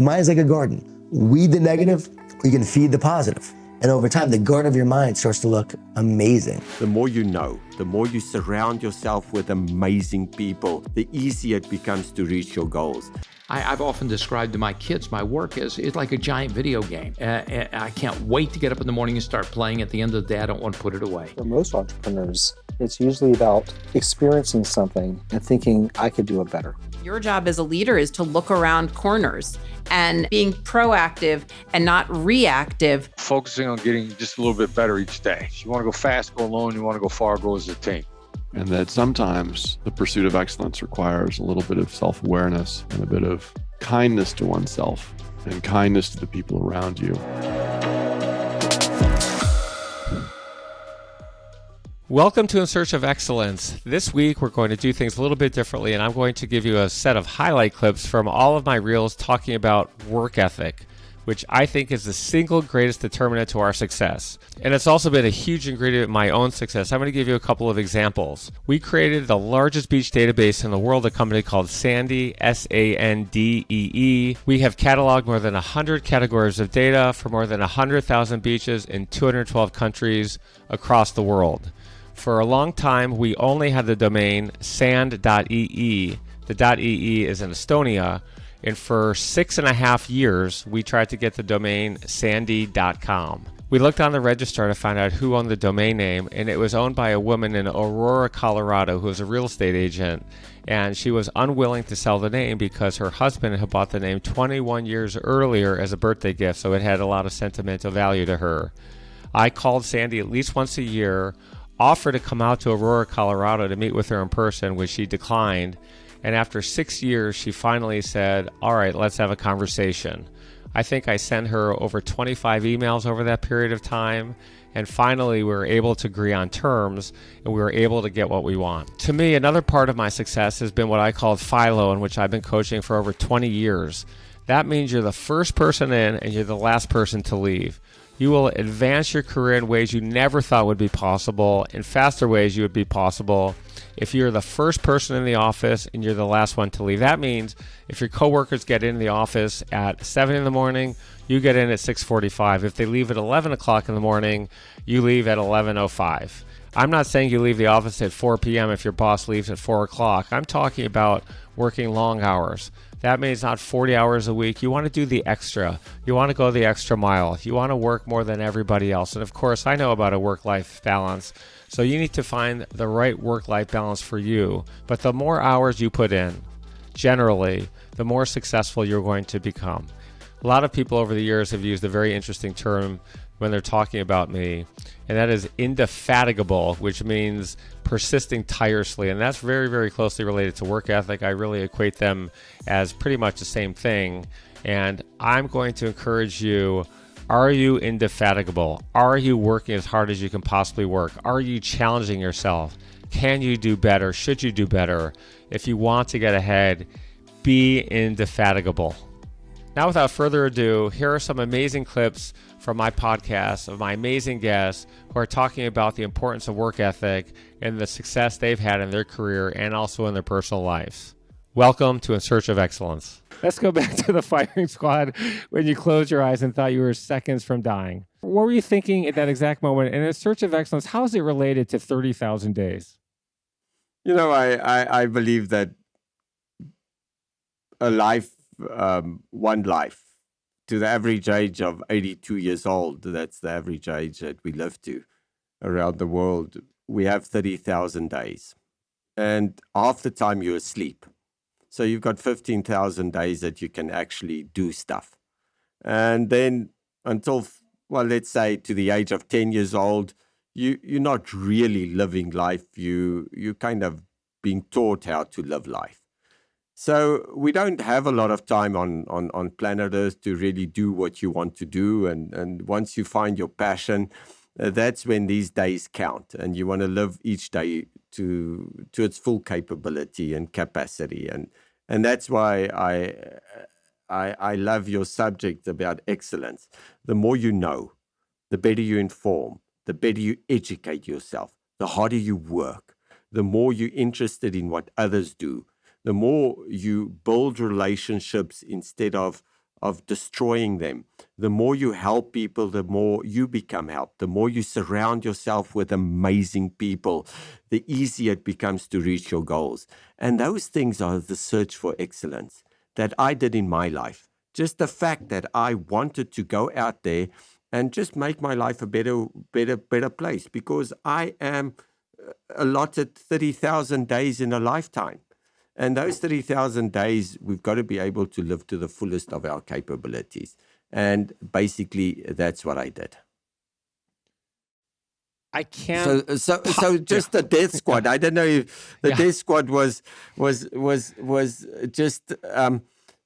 The mind is like a garden. Weed the negative, or you can feed the positive. And over time, the garden of your mind starts to look amazing. The more you know, the more you surround yourself with amazing people, the easier it becomes to reach your goals. I've often described to my kids my work as it's like a giant video game. I can't wait to get up in the morning and start playing. At the end of the day, I don't want to put it away. For most entrepreneurs, it's usually about experiencing something and thinking, I could do it better. Your job as a leader is to look around corners and being proactive and not reactive. Focusing on getting just a little bit better each day. You want to go fast, go alone. You want to go far, go as a team. And that sometimes the pursuit of excellence requires a little bit of self-awareness and a bit of kindness to oneself and kindness to the people around you. Welcome to In Search of Excellence. This week, we're going to do things a little bit differently, and I'm going to give you a set of highlight clips from all of my reels talking about work ethic, which I think is the single greatest determinant to our success. And it's also been a huge ingredient in my own success. I'm going to give you a couple of examples. We created the largest beach database in the world, a company called Sandy, S-A-N-D-E-E. We have cataloged more than 100 categories of data for more than 100,000 beaches in 212 countries across the world. For a long time, we only had the domain sand.ee. The .ee is in Estonia. And for 6.5 years, we tried to get the domain sandy.com. We looked on the registrar to find out who owned the domain name, and it was owned by a woman in Aurora, Colorado, who was a real estate agent. And she was unwilling to sell the name because her husband had bought the name 21 years earlier as a birthday gift, so it had a lot of sentimental value to her. I called Sandy at least once a year, offered to come out to Aurora, Colorado to meet with her in person, which she declined. And after 6 years, she finally said, all right, let's have a conversation. I think I sent her over 25 emails over that period of time. And finally, we were able to agree on terms, and we were able to get what we want. To me, another part of my success has been what I call FILO, in which I've been coaching for over 20 years. That means you're the first person in and you're the last person to leave. You will advance your career in ways you never thought would be possible, in faster ways you would be possible, if you're the first person in the office and you're the last one to leave. That means if your coworkers get in the office at 7 in the morning, you get in at 6:45. If they leave at 11 o'clock in the morning, you leave at 11:05. I'm not saying you leave the office at 4 p.m. if your boss leaves at 4 o'clock. I'm talking about working long hours. That means not 40 hours a week. You want to do the extra. You want to go the extra mile. You want to work more than everybody else. And of course, I know about a work-life balance. So you need to find the right work-life balance for you. But the more hours you put in, generally, the more successful you're going to become. A lot of people over the years have used a very interesting term when they're talking about me, and that is indefatigable, which means persisting tirelessly. And that's very, very closely related to work ethic. I really equate them as pretty much the same thing. And I'm going to encourage you, are you indefatigable? Are you working as hard as you can possibly work? Are you challenging yourself? Can you do better? Should you do better? If you want to get ahead, be indefatigable. Now, without further ado, here are some amazing clips from my podcast of my amazing guests who are talking about the importance of work ethic and the success they've had in their career and also in their personal lives. Welcome to In Search of Excellence. Let's go back to the firing squad when you closed your eyes and thought you were seconds from dying. What were you thinking at that exact moment? And In Search of Excellence, how is it related to 30,000 days? You know, I believe that a life, one life, to the average age of 82 years old, that's the average age that we live to around the world, we have 30,000 days. And half the time you're asleep. So you've got 15,000 days that you can actually do stuff. And then until, well, let's say to the age of 10 years old, you're not really living life. You're kind of being taught how to live life. So we don't have a lot of time on planet Earth to really do what you want to do. And once you find your passion, that's when these days count. And you want to live each day to its full capability and capacity. And that's why I love your subject about excellence. The more you know, the better you inform, the better you educate yourself, the harder you work, the more you're interested in what others do, the more you build relationships instead of of destroying them. The more you help people, the more you become helped. The more you surround yourself with amazing people, the easier it becomes to reach your goals. And those things are the search for excellence that I did in my life. Just the fact that I wanted to go out there and just make my life a better place, because I am allotted 30,000 days in a lifetime. And those 30,000 days, we've got to be able to live to the fullest of our capabilities. And basically, that's what I did. I can't. So just the death squad. I don't know if the death squad was just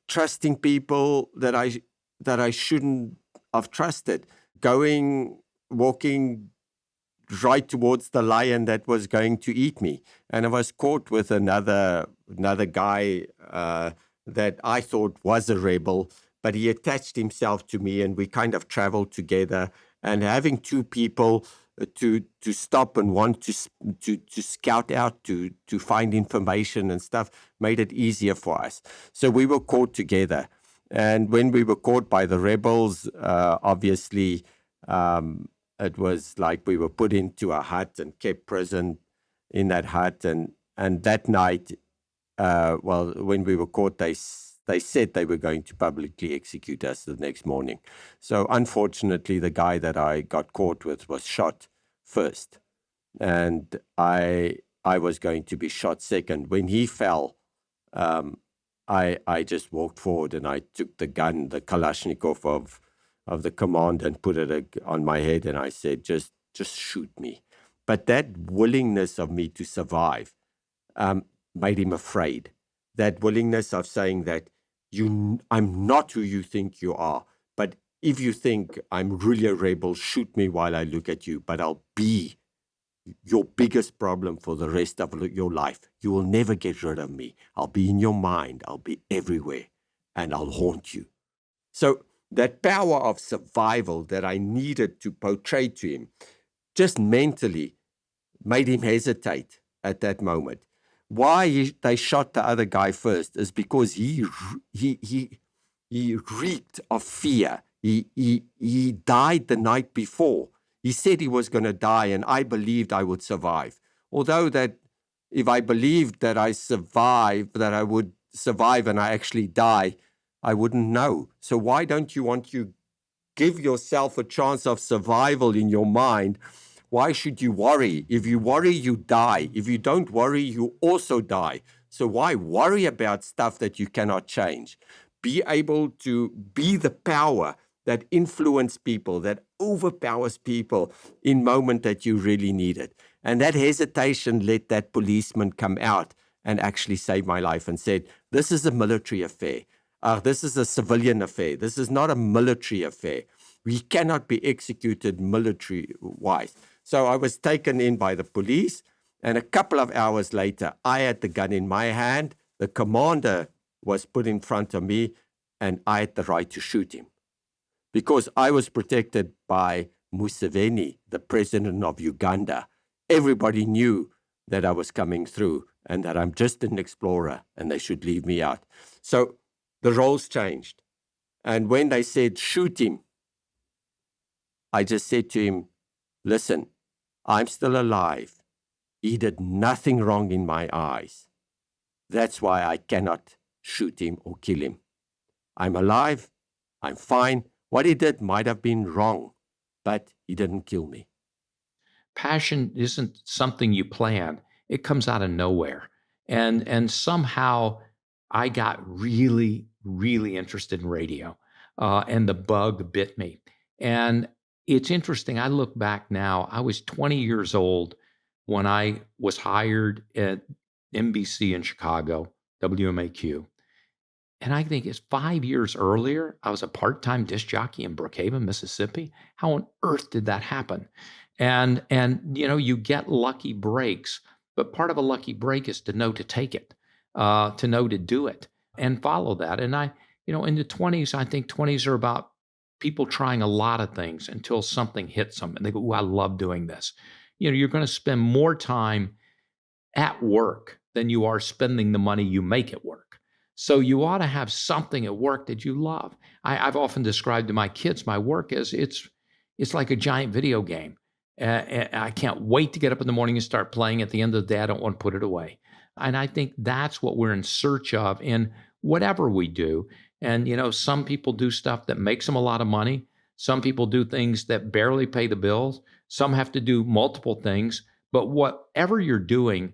trusting people that I shouldn't have trusted. Walking right towards the lion that was going to eat me, and I was caught with another guy that I thought was a rebel, but he attached himself to me, and we kind of traveled together. And having two people to stop and want to scout out, to find information and stuff, made it easier for us. So we were caught together. And when we were caught by the rebels, obviously, it was like we were put into a hut and kept prison in that hut. And that night, when we were caught, they said they were going to publicly execute us the next morning. So unfortunately, the guy that I got caught with was shot first, and I was going to be shot second. When he fell, I just walked forward and I took the gun, the Kalashnikov of the commander, and put it on my head, and I said, just shoot me. But that willingness of me to survive made him afraid. That willingness of saying that I'm not who you think you are, but if you think I'm really a rebel, shoot me while I look at you, but I'll be your biggest problem for the rest of your life. You will never get rid of me. I'll be in your mind. I'll be everywhere, and I'll haunt you. So that power of survival that I needed to portray to him just mentally made him hesitate at that moment. Why they shot the other guy first is because he reeked of fear. He died the night before. He said he was going to die, and I believed I would survive. Although that if I believed that I would survive and I actually die, I wouldn't know. So why don't you want to give yourself a chance of survival in your mind? Why should you worry? If you worry, you die. If you don't worry, you also die. So why worry about stuff that you cannot change? Be able to be the power that influences people, that overpowers people in moment that you really need it. And that hesitation let that policeman come out and actually save my life and said, this is a military affair. This is a civilian affair. This is not a military affair. We cannot be executed military-wise. So I was taken in by the police, and a couple of hours later, I had the gun in my hand. The commander was put in front of me, and I had the right to shoot him. Because I was protected by Museveni, the president of Uganda. Everybody knew that I was coming through and that I'm just an explorer and they should leave me out. So the roles changed. And when they said, shoot him, I just said to him, listen, I'm still alive. He did nothing wrong in my eyes. That's why I cannot shoot him or kill him. I'm alive. I'm fine. What he did might have been wrong, but he didn't kill me. Passion isn't something you plan. It comes out of nowhere. And somehow I got really, really interested in radio, and the bug bit me. And it's interesting. I look back now, I was 20 years old when I was hired at NBC in Chicago, WMAQ. And I think it's 5 years earlier, I was a part-time disc jockey in Brookhaven, Mississippi. How on earth did that happen? And you know, you get lucky breaks, but part of a lucky break is to know to take it, to know to do it and follow that. And I, you know, in the 20s, I think 20s are about people trying a lot of things until something hits them and they go, "Ooh, I love doing this." You know, you're going to spend more time at work than you are spending the money you make at work. So you ought to have something at work that you love. I've often described to my kids my work as it's like a giant video game. I can't wait to get up in the morning and start playing. At the end of the day, I don't want to put it away. And I think that's what we're in search of in whatever we do. And, some people do stuff that makes them a lot of money. Some people do things that barely pay the bills. Some have to do multiple things. But whatever you're doing,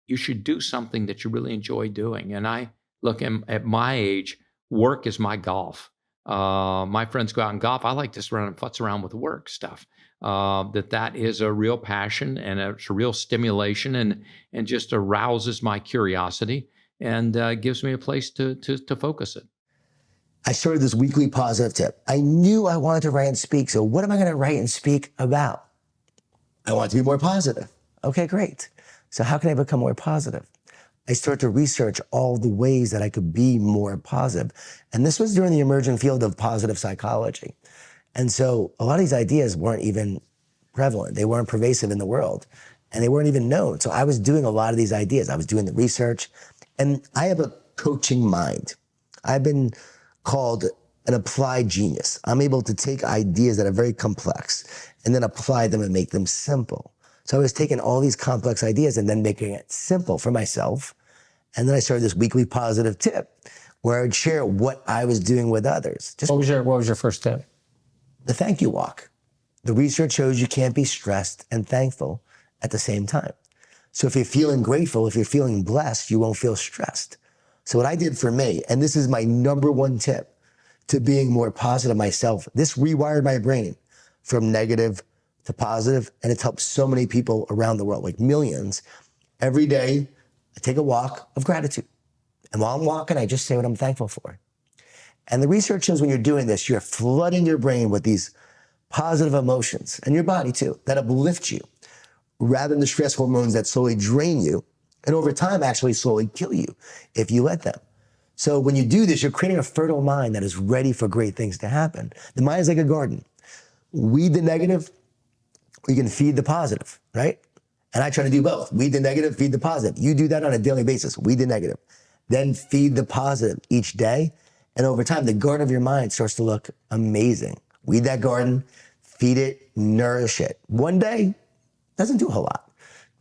you should do something that you really enjoy doing. And I look at my age, work is my golf. My friends go out and golf. I like to sit around and futz around with work stuff. That is a real passion and it's a real stimulation and just arouses my curiosity and gives me a place to focus it. I started this weekly positive tip. I knew I wanted to write and speak. So what am I going to write and speak about? I want to be more positive. Okay, great. So how can I become more positive? I started to research all the ways that I could be more positive. And this was during the emerging field of positive psychology. And so a lot of these ideas weren't even prevalent. They weren't pervasive in the world and they weren't even known. So I was doing a lot of these ideas. I was doing the research and I have a coaching mind. I've been called an applied genius. I'm able to take ideas that are very complex and then apply them and make them simple. So I was taking all these complex ideas and then making it simple for myself. And then I started this weekly positive tip where I would share what I was doing with others. What was your first tip? The thank you walk. The research shows you can't be stressed and thankful at the same time. So if you're feeling grateful, if you're feeling blessed, you won't feel stressed. So what I did for me, and this is my number one tip to being more positive myself, this rewired my brain from negative to positive, and it's helped so many people around the world, like millions. Every day, I take a walk of gratitude. And while I'm walking, I just say what I'm thankful for. And the research shows when you're doing this, you're flooding your brain with these positive emotions, and your body too, that uplift you, rather than the stress hormones that slowly drain you, and over time actually slowly kill you if you let them. So when you do this, you're creating a fertile mind that is ready for great things to happen. The mind is like a garden. Weed the negative, or you can feed the positive, right? And I try to do both. Weed the negative, feed the positive. You do that on a daily basis. Weed the negative. Then feed the positive each day. And over time, the garden of your mind starts to look amazing. Weed that garden, feed it, nourish it. One day doesn't do a whole lot,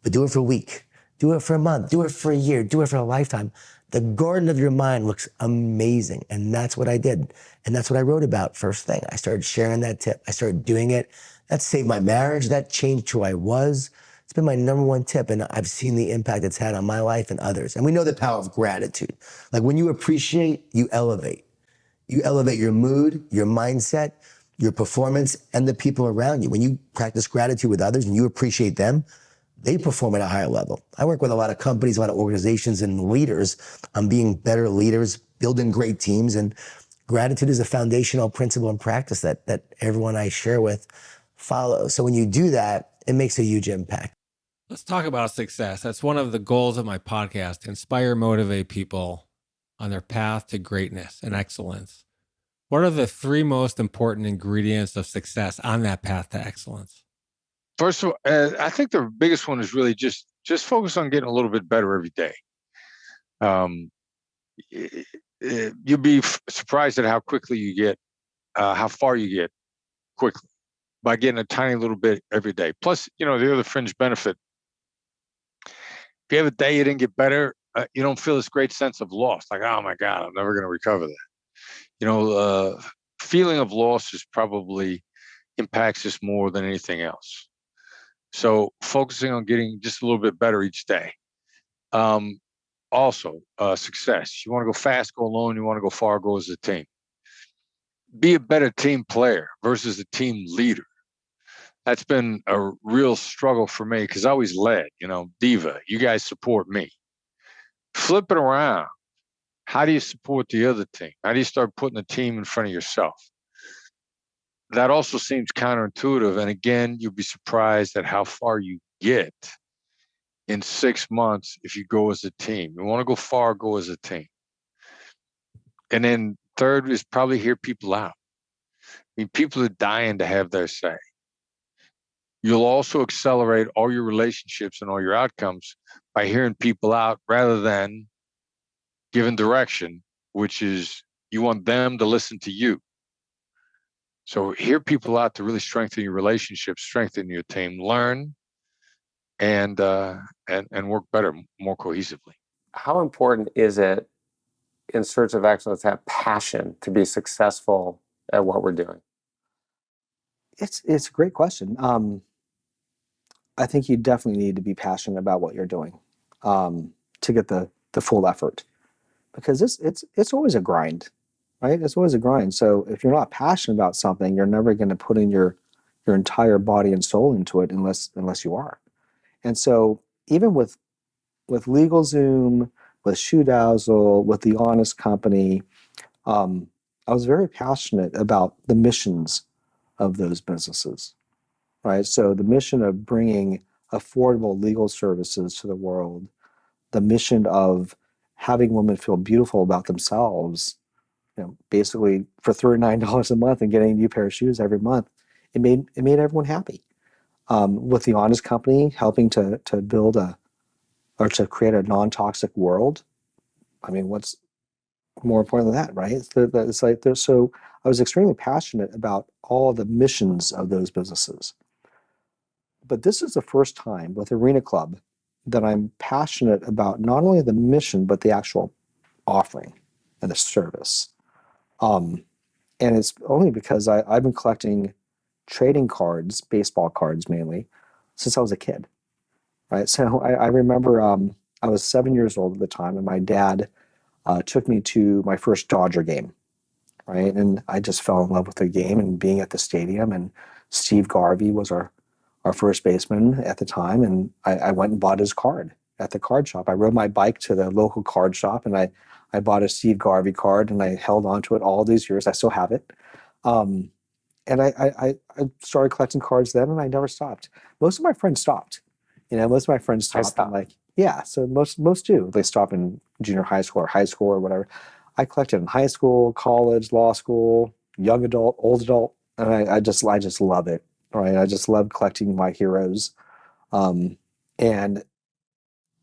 but do it for a week. Do it for a month. Do it for a year. Do it for a lifetime. The garden of your mind looks amazing. And that's what I did. And that's what I wrote about first thing. I started sharing that tip. I started doing it. That saved my marriage. That changed who I was. It's been my number one tip. And I've seen the impact it's had on my life and others. And we know the power of gratitude. Like when you appreciate, you elevate. You elevate your mood, your mindset, your performance, and the people around you. When you practice gratitude with others and you appreciate them, they perform at a higher level. I work with a lot of companies, a lot of organizations and leaders on being better leaders, building great teams. And gratitude is a foundational principle and practice that everyone I share with follows. So when you do that, it makes a huge impact. Let's talk about success. That's one of the goals of my podcast, to inspire, motivate people on their path to greatness and excellence. What are the three most important ingredients of success on that path to excellence? First of all, I think the biggest one is really just focus on getting a little bit better every day. You'll be surprised at how quickly you get, how far you get quickly by getting a tiny little bit every day. Plus, the other fringe benefit, if you have a day you didn't get better, you don't feel this great sense of loss. Like, oh my God, I'm never going to recover that. Feeling of loss is probably impacts us more than anything else. So focusing on getting just a little bit better each day. Also, success. You want to go fast, go alone. You want to go far, go as a team. Be a better team player versus a team leader. That's been a real struggle for me because I always led, diva, you guys support me. Flip it around. How do you support the other team? How do you start putting the team in front of yourself? That also seems counterintuitive. And again, you'll be surprised at how far you get in 6 months if you go as a team. You want to go far, go as a team. And then third is probably hear people out. People are dying to have their say. You'll also accelerate all your relationships and all your outcomes by hearing people out rather than given direction, which is you want them to listen to you. So hear people out to really strengthen your relationships, strengthen your team, learn, and work better, more cohesively. How important is it in search of excellence to have passion to be successful at what we're doing? It's a great question. I think you definitely need to be passionate about what you're doing to get the full effort, because it's always a grind, right? It's always a grind. So if you're not passionate about something, you're never going to put in your entire body and soul into it unless you are. And so even with LegalZoom, with ShoeDazzle, with The Honest Company, I was very passionate about the missions of those businesses, right? So the mission of bringing affordable legal services to the world, the mission of having women feel beautiful about themselves, basically for $39 a month and getting a new pair of shoes every month, it made everyone happy. With The Honest Company, helping to build to create a non-toxic world. I mean, what's more important than that, right? It's like so I was extremely passionate about all the missions of those businesses. But this is the first time with Arena Club that I'm passionate about not only the mission, but the actual offering and the service. And it's only because I've been collecting trading cards, baseball cards mainly, since I was a kid, right? So I remember I was 7 years old at the time, and my dad took me to my first Dodger game, right? And I just fell in love with the game and being at the stadium. And Steve Garvey was our first baseman at the time, and I went and bought his card at the card shop. I rode my bike to the local card shop, and I bought a Steve Garvey card, and I held on to it all these years. I still have it. And I started collecting cards then, and I never stopped. Most of my friends stopped. Most of my friends stopped. And like, yeah, so most do. They stop in junior high school or high school or whatever. I collected in high school, college, law school, young adult, old adult, and I just love it. Right? I just love collecting my heroes, and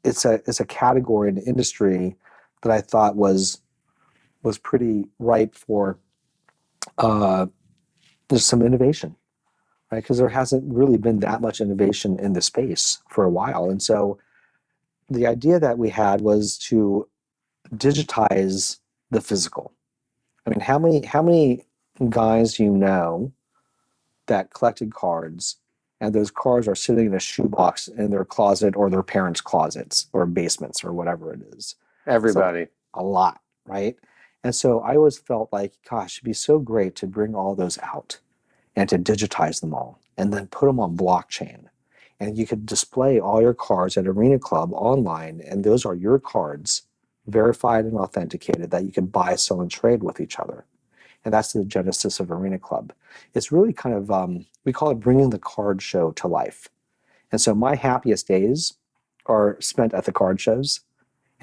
it's a category in the industry that I thought was pretty ripe for there's some innovation, right? Because there hasn't really been that much innovation in the space for a while. And so the idea that we had was to digitize the physical. I mean, how many guys you know that collected cards, and those cards are sitting in a shoebox in their closet or their parents' closets or basements or whatever it is? Everybody. So, a lot, right? And so I always felt like, gosh, it'd be so great to bring all those out and to digitize them all and then put them on blockchain. And you could display all your cards at Arena Club online, and those are your cards, verified and authenticated, that you can buy, sell, and trade with each other. And that's the genesis of Arena Club. It's really kind of, we call it bringing the card show to life. And so my happiest days are spent at the card shows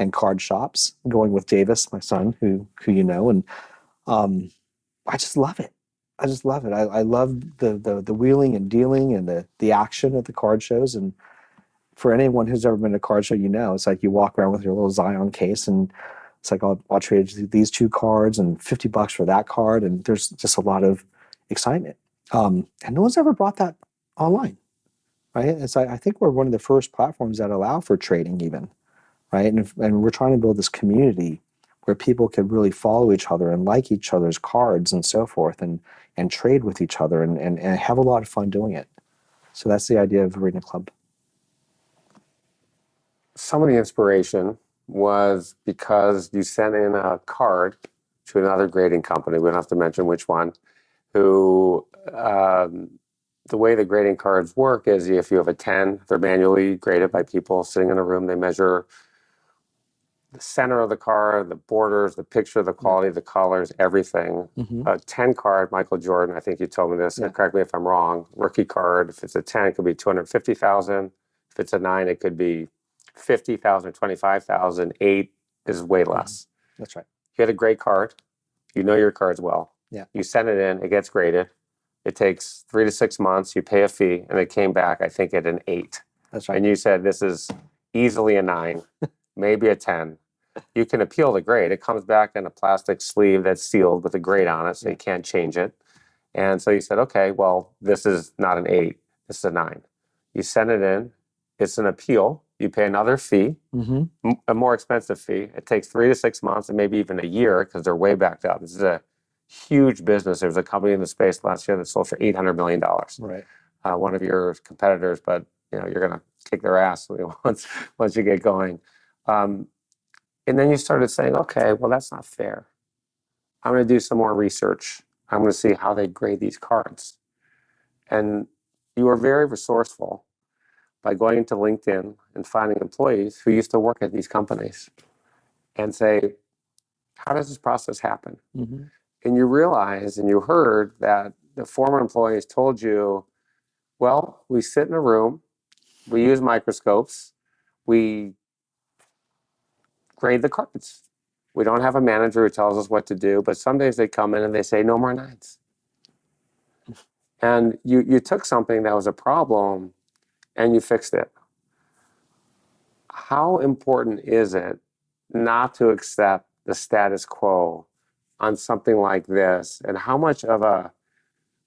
and card shops, going with Davis, my son, who you know, and I just love it. I just love it. I love the wheeling and dealing and the action at the card shows. And for anyone who's ever been to a card show, it's like you walk around with your little Zion case, and it's like, I'll trade these two cards and $50 for that card, and there's just a lot of excitement. And no one's ever brought that online, right? It's I think we're one of the first platforms that allow for trading even. Right, and we're trying to build this community where people can really follow each other and like each other's cards and so forth, and trade with each other and have a lot of fun doing it. So that's the idea of Arena Club. Some of the inspiration was because you sent in a card to another grading company, we don't have to mention which one, who the way the grading cards work is if you have a 10, they're manually graded by people sitting in a room. They measure the center of the card, the borders, the picture, the quality, the colors, everything. Mm-hmm. A 10 card, Michael Jordan, I think you told me this, and correct me if I'm wrong, rookie card, if it's a 10, it could be $250,000. If it's a 9, it could be $50,000, $25,000. 8 is way less. That's right. You had a great card. You know your cards well. Yeah. You send it in, it gets graded. It takes 3 to 6 months, you pay a fee, and it came back, I think, at an 8. That's right. And you said, this is easily a 9. Maybe a 10. You can appeal the grade. It comes back in a plastic sleeve that's sealed with a grade on it, so you can't change it. And so you said, okay, well, this is not an 8, this is a 9. You send it in, it's an appeal. You pay another fee, a more expensive fee. It takes 3 to 6 months and maybe even a year because they're way backed up. This is a huge business. There was a company in the space last year that sold for $800 million. Right. One of your competitors, but you're going to kick their ass once you get going. And then you started saying, okay, well, that's not fair. I'm going to do some more research. I'm going to see how they grade these cards. And you were very resourceful by going into LinkedIn and finding employees who used to work at these companies and say, how does this process happen? And you realized and you heard that the former employees told you, well, we sit in a room, we use microscopes, we grade the cards. We don't have a manager who tells us what to do, but some days they come in and they say, no more 9s. And you took something that was a problem and you fixed it. How important is it not to accept the status quo on something like this? And how much of a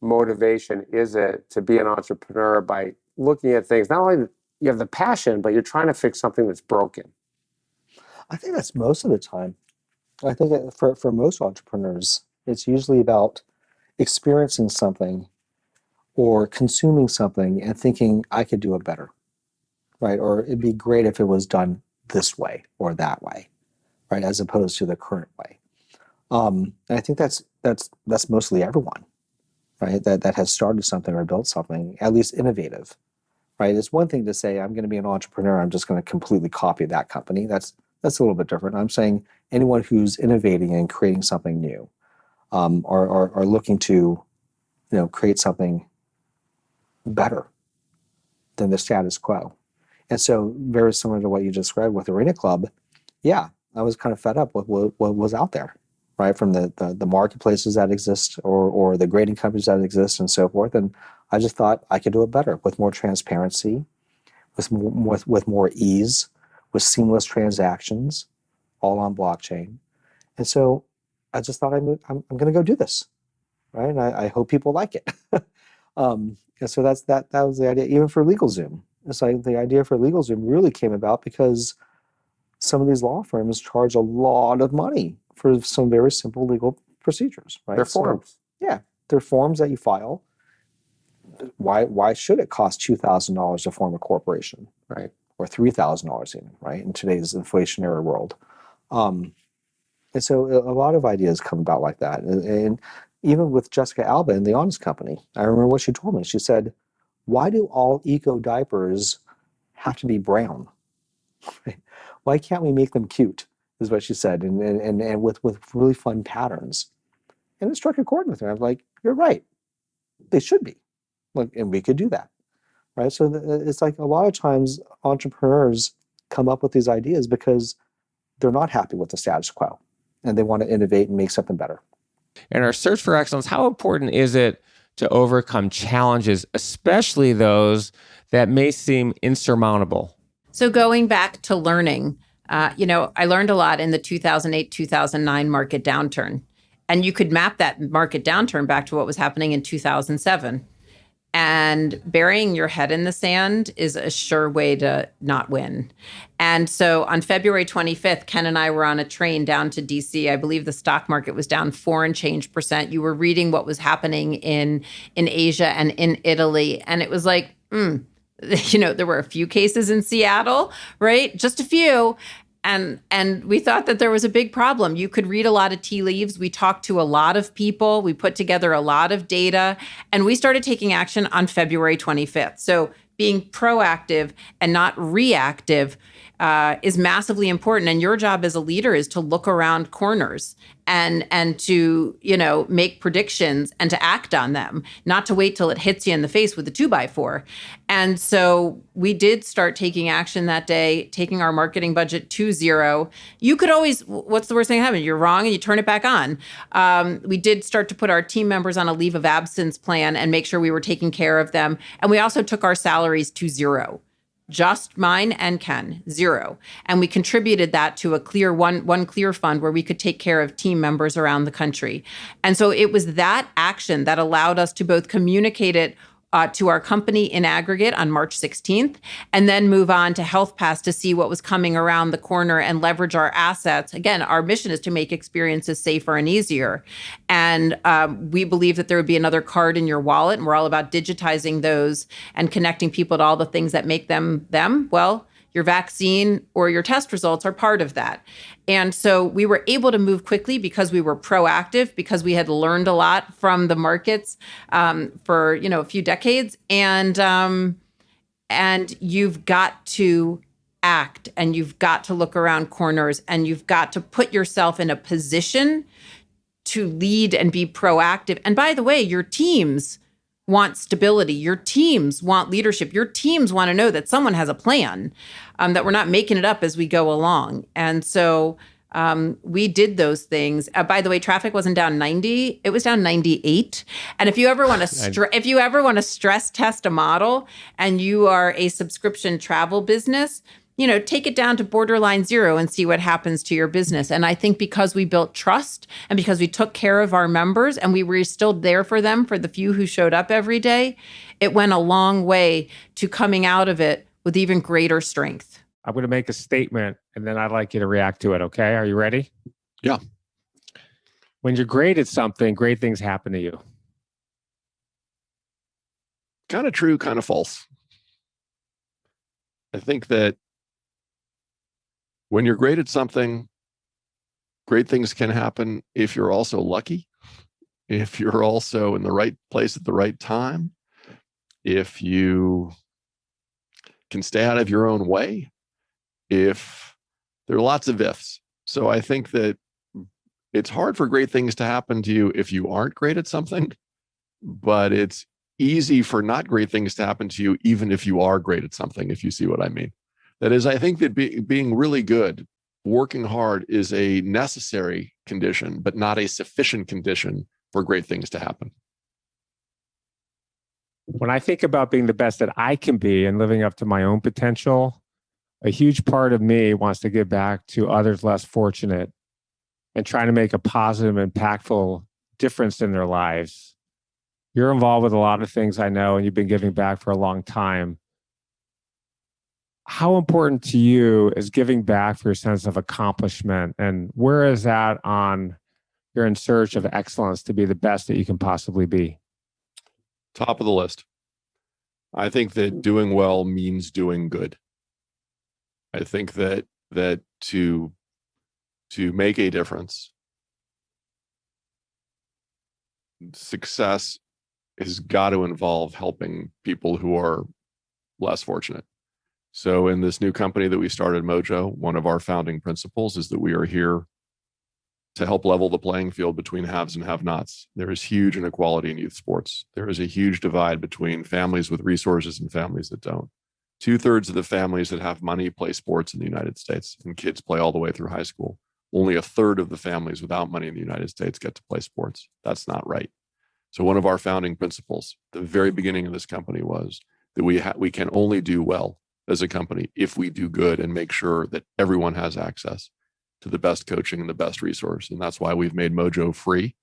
motivation is it to be an entrepreneur by looking at things, not only you have the passion, but you're trying to fix something that's broken? I think that's most of the time. I think for most entrepreneurs, it's usually about experiencing something or consuming something and thinking, I could do it better, right? Or it'd be great if it was done this way or that way, right? As opposed to the current way. And I think that's mostly everyone, right? That has started something or built something, at least innovative, right? It's one thing to say, I'm going to be an entrepreneur. I'm just going to completely copy that company. That's a little bit different. I'm saying anyone who's innovating and creating something new, are looking to, create something better than the status quo. And so, very similar to what you described with Arena Club, yeah, I was kind of fed up with what was out there, right? From the marketplaces that exist or the grading companies that exist and so forth. And I just thought I could do it better with more transparency, with more ease, with seamless transactions, all on blockchain. And so I just thought I'm going to go do this, right? And I hope people like it. And so that was the idea, even for LegalZoom. It's like the idea for LegalZoom really came about because some of these law firms charge a lot of money for some very simple legal procedures, right? They're forms. Yeah, they're forms that you file. Why should it cost $2,000 to form a corporation, right? Or $3,000 even, right? In today's inflationary world. And so a lot of ideas come about like that. And even with Jessica Alba in The Honest Company, I remember what she told me. She said, why do all eco diapers have to be brown? Why can't we make them cute, is what she said, and with really fun patterns. And it struck a chord with her. I'm like, you're right. They should be. And we could do that. Right? So it's like a lot of times entrepreneurs come up with these ideas because they're not happy with the status quo and they want to innovate and make something better. In our search for excellence, how important is it to overcome challenges, especially those that may seem insurmountable? So going back to learning, I learned a lot in the 2008-2009 market downturn. And you could map that market downturn back to what was happening in 2007. And burying your head in the sand is a sure way to not win. And so on February 25th, Ken and I were on a train down to DC. I believe the stock market was down 4 and change %. You were reading what was happening in Asia and in Italy. And it was like, there were a few cases in Seattle, right? Just a few. And we thought that there was a big problem. You could read a lot of tea leaves. We talked to a lot of people. We put together a lot of data, and we started taking action on February 25th. So being proactive and not reactive is massively important. And your job as a leader is to look around corners and to, make predictions and to act on them, not to wait till it hits you in the face with a 2x4. And so we did start taking action that day, taking our marketing budget to zero. You could always, what's the worst thing that happens? You're wrong and you turn it back on. We did start to put our team members on a leave of absence plan and make sure we were taking care of them. And we also took our salaries to zero. just mine and Ken, zero. And we contributed that to a clear one clear fund where we could take care of team members around the country. And so it was that action that allowed us to both communicate it to our company in aggregate on March 16th, and then move on to Health Pass to see what was coming around the corner and leverage our assets. Again, our mission is to make experiences safer and easier. And we believe that there would be another card in your wallet, and we're all about digitizing those and connecting people to all the things that make them them. Well, your vaccine or your test results are part of that. And so we were able to move quickly because we were proactive, because we had learned a lot from the markets for a few decades. And you've got to act, and you've got to look around corners, and you've got to put yourself in a position to lead and be proactive. And by the way, your teams want stability. Your teams want leadership. Your teams want to know that someone has a plan, that we're not making it up as we go along. And so we did those things. By the way, traffic wasn't down 90; it was down 98. And if you ever want to stress test a model, and you are a subscription travel business, take it down to borderline zero and see what happens to your business. And I think because we built trust, and because we took care of our members, and we were still there for them, for the few who showed up every day, it went a long way to coming out of it with even greater strength. I'm going to make a statement, and then I'd like you to react to it. Okay. Are you ready? Yeah. When you're great at something, great things happen to you. Kind of true, kind of false. I think that when you're great at something, great things can happen if you're also lucky, if you're also in the right place at the right time, if you can stay out of your own way, if there are lots of ifs. So I think that it's hard for great things to happen to you if you aren't great at something, but it's easy for not great things to happen to you even if you are great at something, if you see what I mean. That is, I think that being really good, working hard is a necessary condition, but not a sufficient condition for great things to happen. When I think about being the best that I can be and living up to my own potential, a huge part of me wants to give back to others less fortunate and trying to make a positive, impactful difference in their lives. You're involved with a lot of things I know, and you've been giving back for a long time. How important to you is giving back for your sense of accomplishment? And where is that on your in search of excellence to be the best that you can possibly be? Top of the list. I think that doing well means doing good. I think that to make a difference, success has got to involve helping people who are less fortunate. So in this new company that we started, Mojo, one of our founding principles is that we are here to help level the playing field between haves and have-nots. There is huge inequality in youth sports. There is a huge divide between families with resources and families that don't. 2/3 of the families that have money play sports in the United States, and kids play all the way through high school. Only 1/3 of the families without money in the United States get to play sports. That's not right. So one of our founding principles, the very beginning of this company, was that we can only do well as a company if we do good and make sure that everyone has access to the best coaching and the best resource. And that's why we've made Mojo free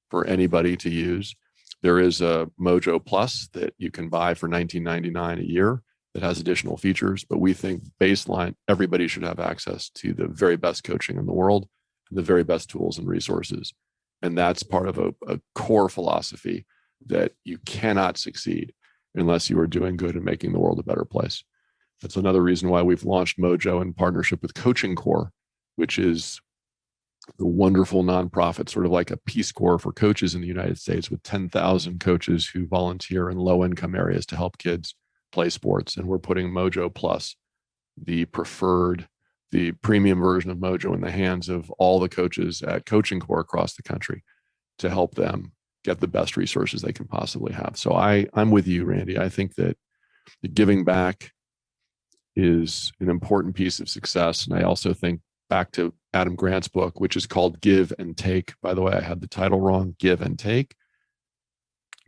for anybody to use. There is a Mojo Plus that you can buy for $19.99 a year that has additional features, but we think baseline, everybody should have access to the very best coaching in the world and the very best tools and resources. And that's part of a core philosophy that you cannot succeed unless you are doing good and making the world a better place. That's another reason why we've launched Mojo in partnership with Coaching Corps, which is the wonderful nonprofit, sort of like a Peace Corps for coaches in the United States, with 10,000 coaches who volunteer in low-income areas to help kids play sports. And we're putting Mojo Plus, the premium version of Mojo, in the hands of all the coaches at Coaching Corps across the country to help them get the best resources they can possibly have. So I'm with you, Randy. I think that the giving back is an important piece of success. And I also think back to Adam Grant's book, which is called Give and Take. By the way, I had the title wrong, Give and Take.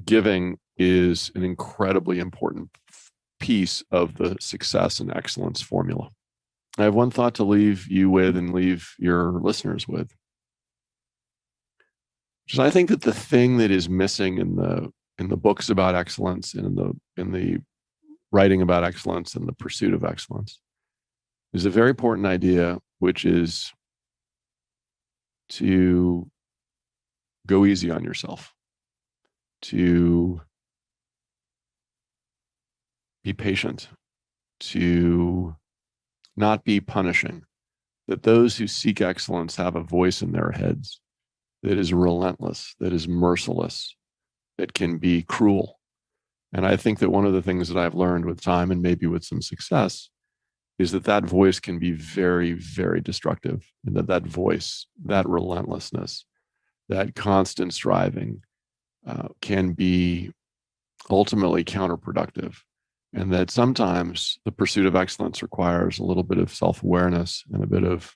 Giving is an incredibly important piece of the success and excellence formula. I have one thought to leave you with and leave your listeners with. Which is, I think that the thing that is missing in the books about excellence and in the writing about excellence and the pursuit of excellence is a very important idea, which is to go easy on yourself, to be patient, to not be punishing, that those who seek excellence have a voice in their heads that is relentless, that is merciless, that can be cruel. And I think that one of the things that I've learned with time and maybe with some success is that that voice can be very, very destructive. And that voice, that relentlessness, that constant striving can be ultimately counterproductive. And that sometimes the pursuit of excellence requires a little bit of self-awareness and a bit of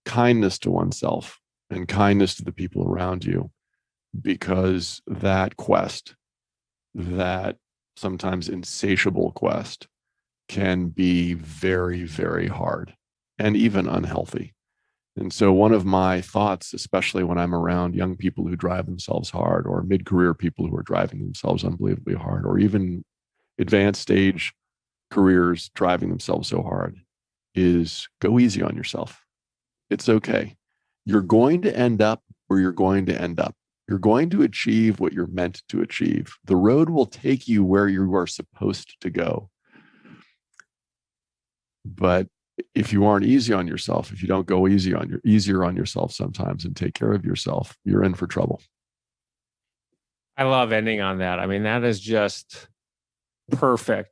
kindness to oneself and kindness to the people around you, because that quest, that sometimes insatiable quest, can be very, very hard and even unhealthy. And so one of my thoughts, especially when I'm around young people who drive themselves hard, or mid-career people who are driving themselves unbelievably hard, or even advanced stage careers driving themselves so hard, is go easy on yourself. It's okay. You're going to end up where you're going to end up. You're going to achieve what you're meant to achieve. The road will take you where you are supposed to go. But if you aren't easy on yourself, if you don't go easier on yourself sometimes and take care of yourself, you're in for trouble. I love ending on that. I mean, that is just perfect.